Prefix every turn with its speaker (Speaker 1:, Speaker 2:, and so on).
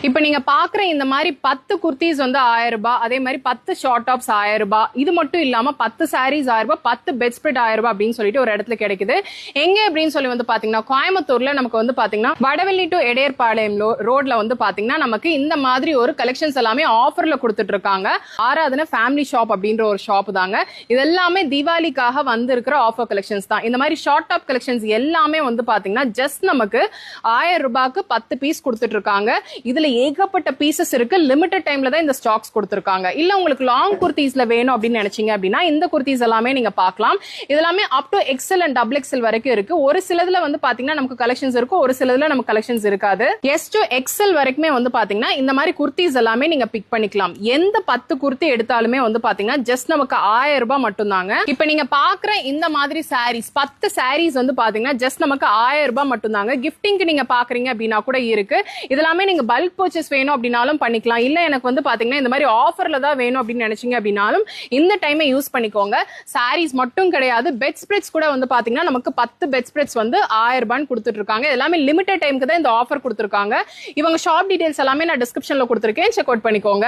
Speaker 1: இப்போ நீங்க பாக்குற இந்த மாதிரி 10 குர்த்திஸ் வந்து 1000 ரூபாய், அதே மாதிரி 10 ஷார்ட் டாப்ஸ் 1000 ரூபாய், இது மட்டும் இல்லாம 10 சாரீஸ் 1000 ரூபாய், 10 பெட் ஸ்ப்ரெட் 1000 ரூபாய் அப்படின்னு சொல்லிட்டு ஒரு இடத்துல கிடைக்குது. எங்க அப்படின்னு சொல்லி வந்து பாத்தீங்கன்னா கோயம்புத்தூர்ல நமக்கு வந்து பாத்தீங்கன்னா வடவள்ளி டு எடையர்பாளையம் ரோட்ல வந்து பாத்தீங்கன்னா நமக்கு இந்த மாதிரி ஒரு கலெக்ஷன்ஸ் எல்லாமே ஆஃபர்ல கொடுத்துட்டு இருக்காங்க. ஆராதனை ஃபேமிலி ஷாப் அப்படின்ற ஒரு ஷாப் தாங்க. இது எல்லாமே தீபாவளிக்காக வந்து இருக்கிற ஆஃபர் கலெக்ஷன்ஸ் தான். இந்த மாதிரி ஷார்ட் டாப் கலெக்ஷன்ஸ் எல்லாமே வந்து பாத்தீங்கன்னா ஜஸ்ட் நமக்கு 1000 ரூபாய்க்கு 10 பீஸ் கொடுத்துட்டு இருக்காங்க. இதுல ஏகப்பட்ட பீசஸ் இருக்கு. லிமிடெட் டைம்ல தான் இந்த ஸ்டாக்ஸ் கொடுத்திருக்காங்க. இல்ல உங்களுக்கு லாங் குர்த்திஸ்ல வேணும் அப்படின்னு நினைச்சீங்க அப்படின்னா இந்த குர்த்திஸ் எல்லாமே நீங்க பார்க்கலாம். இதெல்லாமே up to XL and double XL வரைக்கும் இருக்கு. ஒரு சிலதுல வந்து பாத்தீங்கன்னா நமக்கு கலெக்ஷன்ஸ் இருக்கும், ஒரு சிலதுல நமக்கு கலெக்ஷன்ஸ் இருக்காது. எஸ் டு எக்ஸ்எல் வரைக்குமே வந்து பாத்தீங்கன்னா இந்த மாதிரி குர்த்திஸ் எல்லாமே நீங்க பிக் பண்ணிக்கலாம். எந்த 10 குர்த்தி எடுத்தாலுமே வந்து பாத்தீங்கன்னா ஜஸ்ட் நமக்கு 1000 ரூபாய் மட்டும் தாங்க. இப்ப நீங்க பாக்குற இந்த மாதிரி சாரீஸ் 10 சாரீஸ் வந்து பாத்தீங்கன்னா ஜஸ்ட் நமக்கு 1000 ரூபாய் மட்டும் தாங்க. கிஃப்டிங்க்கு நீங்க பாக்குறீங்க அப்படின்னா கூட இருக்கு. இதெல்லாமே நீங்க பல்க் பர்ச்சேஸ் வேணும் அப்படின்னாலும் பண்ணிக்கலாம். இல்ல எனக்கு வந்து பாத்தீங்கன்னா இந்த மாதிரி ஆஃபர்ல தான் வேணும் அப்படின்னு நினைச்சீங்க அப்படின்னாலும் இந்த டைமை யூஸ் பண்ணிக்கோங்க. சாரீஸ் மட்டும் கிடையாது, பெட் ஸ்ப்ரெட்ஸ் கூட வந்து பாத்தீங்கன்னா நமக்கு 10 பெட் ஸ்ப்ரெட்ஸ் வந்து 1000 ரூபாய் கொடுத்துட்டு இருக்காங்க. எல்லாமே லிமிடெட் டைமுக்கு தான் இந்த ஆஃபர் கொடுத்துருக்காங்க. இவங்க ஷாப் டீடைல்ஸ் எல்லாமே நான் டிஸ்கிரிப்ஷன்ல கொடுத்துருக்கேன், செக் அவுட் பண்ணிக்கோங்க.